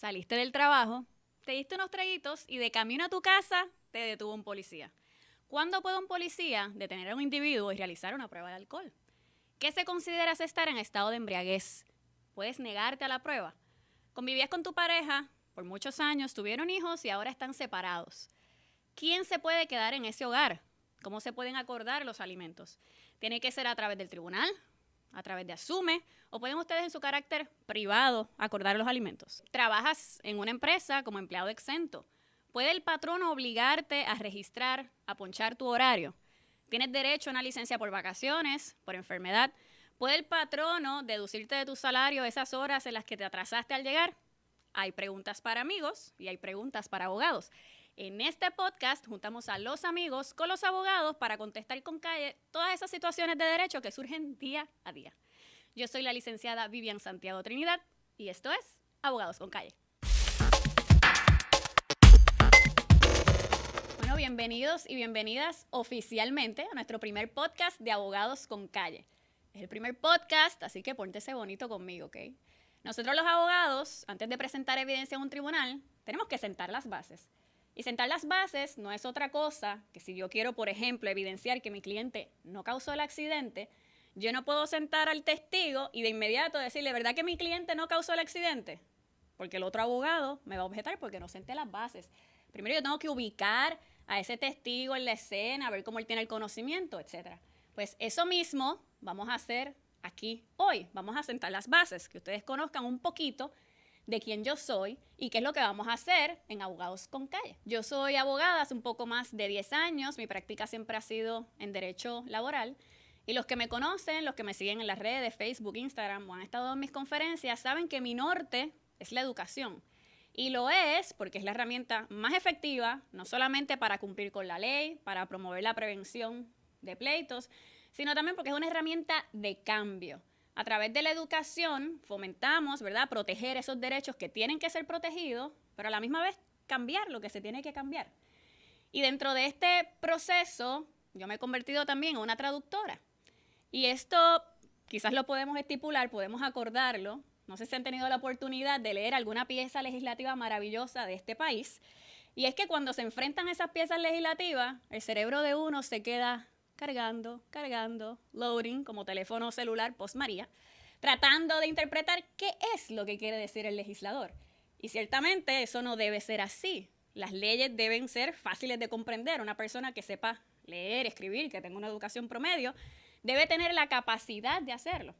saliste del trabajo, te diste unos traguitos y de camino a tu casa te detuvo un policía. ¿Cuándo puede un policía detener a un individuo y realizar una prueba de alcohol? ¿Qué se considera estar en estado de embriaguez? ¿Puedes negarte a la prueba? Convivías con tu pareja por muchos años, tuvieron hijos y ahora están separados. ¿Quién se puede quedar en ese hogar? ¿Cómo se pueden acordar los alimentos? ¿Tiene que ser a través del tribunal? ¿A través de Asume? ¿O pueden ustedes en su carácter privado acordar los alimentos? ¿Trabajas en una empresa como empleado exento? ¿Puede el patrón obligarte a registrar, a ponchar tu horario? ¿Tienes derecho a una licencia por vacaciones, por enfermedad? ¿Puede el patrono deducirte de tu salario esas horas en las que te atrasaste al llegar? Hay preguntas para amigos y hay preguntas para abogados. En este podcast juntamos a los amigos con los abogados para contestar con calle todas esas situaciones de derecho que surgen día a día. Yo soy la licenciada Vivian Santiago Trinidad y esto es Abogados con Calle. Bueno, bienvenidos y bienvenidas oficialmente a nuestro primer podcast de Abogados con Calle. Es el primer podcast, así que póntese bonito conmigo, ¿ok? Nosotros los abogados, antes de presentar evidencia en un tribunal, tenemos que sentar las bases. Y sentar las bases no es otra cosa que si yo quiero, por ejemplo, evidenciar que mi cliente no causó el accidente, yo no puedo sentar al testigo y de inmediato decirle, ¿verdad que mi cliente no causó el accidente? Porque el otro abogado me va a objetar porque no senté las bases. Primero yo tengo que ubicar a ese testigo en la escena, ver cómo él tiene el conocimiento, etc. Pues eso mismo vamos a hacer aquí hoy. Vamos a sentar las bases, que ustedes conozcan un poquito de quién yo soy y qué es lo que vamos a hacer en Abogados con Calle. Yo soy abogada hace un poco más de 10 años, mi práctica siempre ha sido en derecho laboral y los que me conocen, los que me siguen en las redes, Facebook, Instagram o han estado en mis conferencias, saben que mi norte es la educación. Y lo es porque es la herramienta más efectiva, no solamente para cumplir con la ley, para promover la prevención de pleitos, sino también porque es una herramienta de cambio. A través de la educación fomentamos, ¿verdad?, proteger esos derechos que tienen que ser protegidos, pero a la misma vez cambiar lo que se tiene que cambiar. Y dentro de este proceso, yo me he convertido también en una traductora. Y esto quizás lo podemos estipular, podemos acordarlo. No sé si han tenido la oportunidad de leer alguna pieza legislativa maravillosa de este país. Y es que cuando se enfrentan esas piezas legislativas, el cerebro de uno se queda cargando, loading, como teléfono celular post-María, tratando de interpretar qué es lo que quiere decir el legislador. Y ciertamente eso no debe ser así. Las leyes deben ser fáciles de comprender. Una persona que sepa leer, escribir, que tenga una educación promedio, debe tener la capacidad de hacerlo.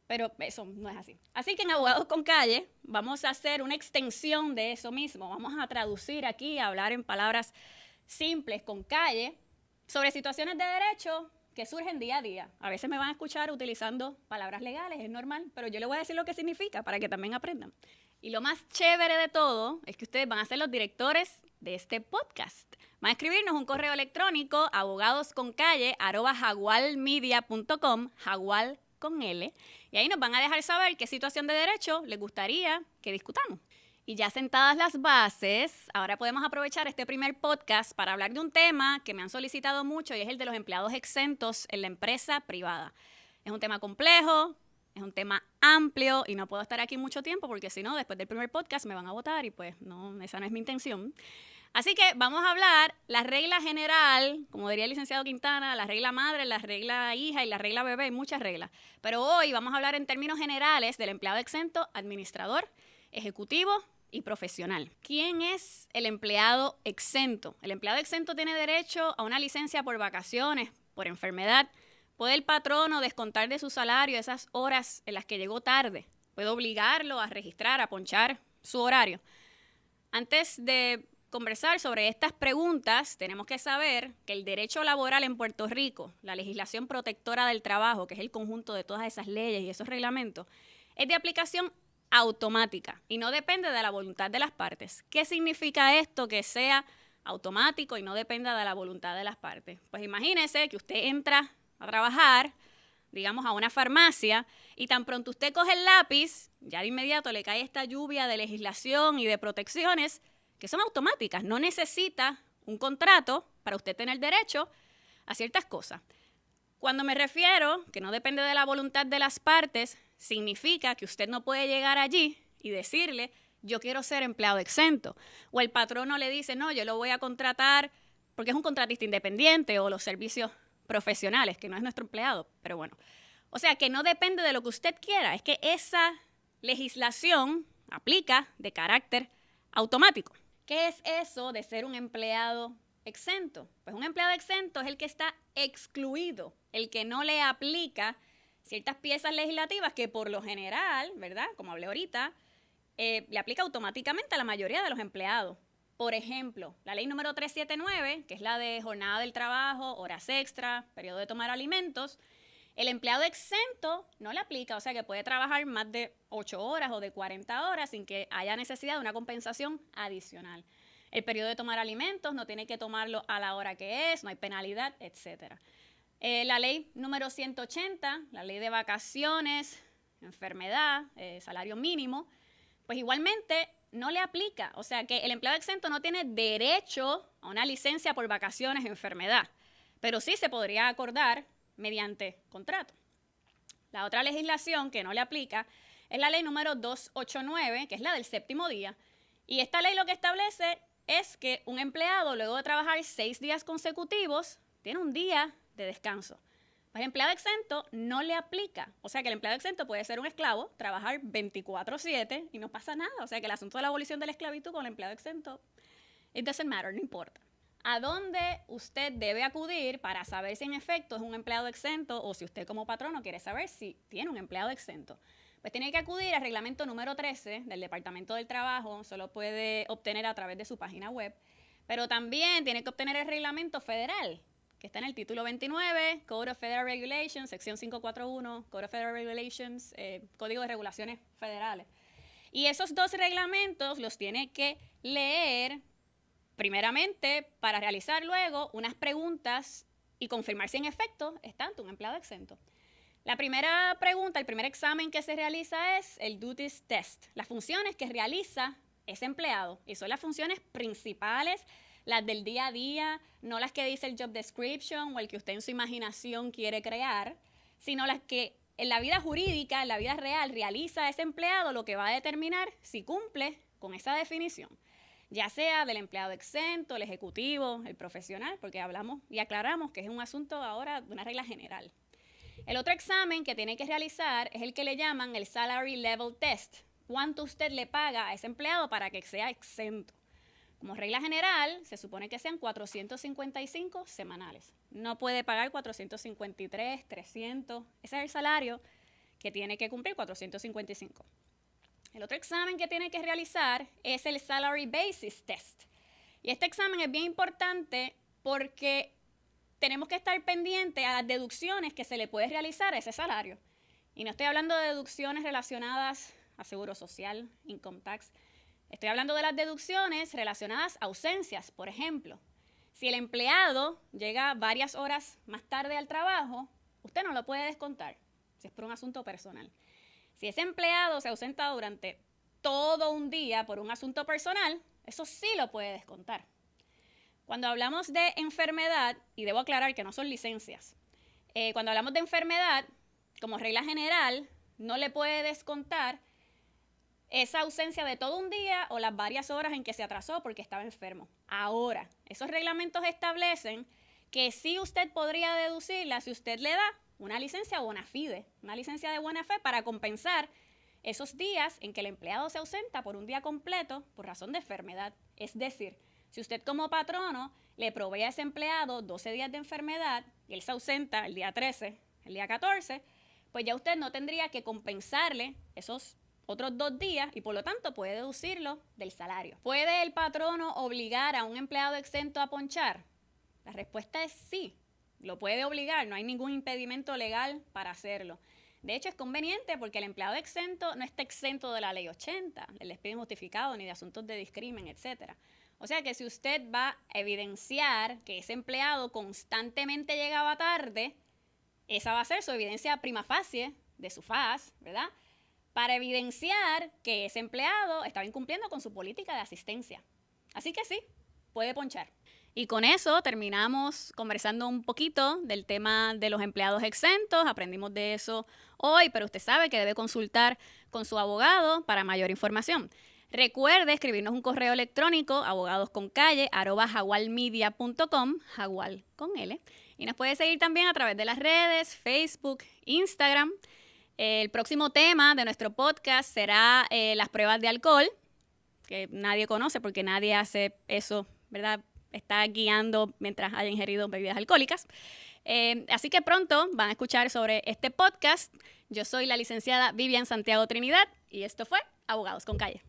Pero eso no es así. Así que en Abogados con Calle vamos a hacer una extensión de eso mismo. Vamos a traducir aquí, a hablar en palabras simples, con calle, sobre situaciones de derecho que surgen día a día. A veces me van a escuchar utilizando palabras legales, es normal, pero yo les voy a decir lo que significa para que también aprendan. Y lo más chévere de todo es que ustedes van a ser los directores de este podcast. Van a escribirnos un correo electrónico abogadosconcalle@jaguarmedia.com, Jaguar con L, y ahí nos van a dejar saber qué situación de derecho les gustaría que discutamos. Y ya sentadas las bases, ahora podemos aprovechar este primer podcast para hablar de un tema que me han solicitado mucho y es el de los empleados exentos en la empresa privada. Es un tema complejo, es un tema amplio y no puedo estar aquí mucho tiempo porque si no, después del primer podcast me van a votar y pues no, esa no es mi intención. Así que vamos a hablar la regla general, como diría el licenciado Quintana, la regla madre, la regla hija y la regla bebé, hay muchas reglas. Pero hoy vamos a hablar en términos generales del empleado exento, administrador, ejecutivo y profesional. ¿Quién es el empleado exento? El empleado exento tiene derecho a una licencia por vacaciones, por enfermedad. ¿Puede el patrono descontar de su salario esas horas en las que llegó tarde? ¿Puede obligarlo a registrar, a ponchar su horario? Antes de conversar sobre estas preguntas, tenemos que saber que el derecho laboral en Puerto Rico, la legislación protectora del trabajo, que es el conjunto de todas esas leyes y esos reglamentos, es de aplicación automática y no depende de la voluntad de las partes. ¿Qué significa esto que sea automático y no dependa de la voluntad de las partes? Pues imagínese que usted entra a trabajar, digamos, a una farmacia y tan pronto usted coge el lápiz, ya de inmediato le cae esta lluvia de legislación y de protecciones que son automáticas. No necesita un contrato para usted tener derecho a ciertas cosas. Cuando me refiero que no depende de la voluntad de las partes, significa que usted no puede llegar allí y decirle yo quiero ser empleado exento. O el patrono le dice, no, yo lo voy a contratar porque es un contratista independiente o los servicios profesionales, que no es nuestro empleado, pero bueno. O sea, que no depende de lo que usted quiera, es que esa legislación aplica de carácter automático. ¿Qué es eso de ser un empleado exento? Pues un empleado exento es el que está excluido, el que no le aplica ciertas piezas legislativas que por lo general, ¿verdad? Como hablé ahorita, le aplica automáticamente a la mayoría de los empleados. Por ejemplo, la ley número 379, que es la de jornada del trabajo, horas extra, periodo de tomar alimentos, el empleado exento no le aplica, o sea que puede trabajar más de 8 horas o de 40 horas sin que haya necesidad de una compensación adicional. El periodo de tomar alimentos no tiene que tomarlo a la hora que es, no hay penalidad, etc. La ley número 180, la ley de vacaciones, enfermedad, salario mínimo, pues igualmente no le aplica. O sea que el empleado exento no tiene derecho a una licencia por vacaciones, enfermedad, pero sí se podría acordar mediante contrato. La otra legislación que no le aplica es la ley número 289, que es la del séptimo día. Y esta ley lo que establece es que un empleado, luego de trabajar 6 días consecutivos, tiene un día de descanso. Pues el empleado exento no le aplica. O sea que el empleado exento puede ser un esclavo, trabajar 24/7 y no pasa nada. O sea que el asunto de la abolición de la esclavitud con el empleado exento, it doesn't matter, no importa. ¿A dónde usted debe acudir para saber si en efecto es un empleado exento o si usted como patrono quiere saber si tiene un empleado exento? Pues tiene que acudir al reglamento número 13 del Departamento del Trabajo, solo puede obtener a través de su página web, pero también tiene que obtener el reglamento federal, que está en el título 29, Code of Federal Regulations, sección 541, Code of Federal Regulations, Código de Regulaciones Federales. Y esos 2 reglamentos los tiene que leer primeramente para realizar luego unas preguntas y confirmar si en efecto es tanto un empleado exento. La primera pregunta, el primer examen que se realiza es el Duties Test, las funciones que realiza ese empleado. Y son las funciones principales, las del día a día, no las que dice el job description o el que usted en su imaginación quiere crear, sino las que en la vida jurídica, en la vida real, realiza ese empleado, lo que va a determinar si cumple con esa definición, ya sea del empleado exento, el ejecutivo, el profesional, porque hablamos y aclaramos que es un asunto ahora de una regla general. El otro examen que tiene que realizar es el que le llaman el Salary Level Test. ¿Cuánto usted le paga a ese empleado para que sea exento? Como regla general, se supone que sean 455 semanales. No puede pagar 453, 300. Ese es el salario que tiene que cumplir, 455. El otro examen que tiene que realizar es el Salary Basis Test. Y este examen es bien importante porque tenemos que estar pendientes a las deducciones que se le puede realizar a ese salario. Y no estoy hablando de deducciones relacionadas a seguro social, income tax. Estoy hablando de las deducciones relacionadas a ausencias. Por ejemplo, si el empleado llega varias horas más tarde al trabajo, usted no lo puede descontar, si es por un asunto personal. Si ese empleado se ausenta durante todo un día por un asunto personal, eso sí lo puede descontar. Cuando hablamos de enfermedad, y debo aclarar que no son licencias, cuando hablamos de enfermedad, como regla general, no le puede descontar esa ausencia de todo un día o las varias horas en que se atrasó porque estaba enfermo. Ahora, esos reglamentos establecen que sí usted podría deducirla si usted le da una licencia bona fide, una licencia de buena fe para compensar esos días en que el empleado se ausenta por un día completo por razón de enfermedad. Es decir, si usted como patrono le provee a ese empleado 12 días de enfermedad y él se ausenta el día 13, el día 14, pues ya usted no tendría que compensarle esos otros 2 días y por lo tanto puede deducirlo del salario. ¿Puede el patrono obligar a un empleado exento a ponchar? La respuesta es sí, lo puede obligar, no hay ningún impedimento legal para hacerlo. De hecho, es conveniente porque el empleado exento no está exento de la ley 80, del despido injustificado, ni de asuntos de discrimen, etc. O sea que si usted va a evidenciar que ese empleado constantemente llegaba tarde, esa va a ser su evidencia prima facie de su FAS, ¿verdad? Para evidenciar que ese empleado estaba incumpliendo con su política de asistencia. Así que sí, puede ponchar. Y con eso terminamos conversando un poquito del tema de los empleados exentos. Aprendimos de eso hoy, pero usted sabe que debe consultar con su abogado para mayor información. Recuerde escribirnos un correo electrónico abogadosconcalle@jaguarmedia.com, Jaguar con L. Y nos puede seguir también a través de las redes, Facebook, Instagram. El próximo tema de nuestro podcast será las pruebas de alcohol, que nadie conoce porque nadie hace eso, ¿verdad? Está guiando mientras haya ingerido bebidas alcohólicas. Así que pronto van a escuchar sobre este podcast. Yo soy la licenciada Vivian Santiago Trinidad y esto fue Abogados con Calle.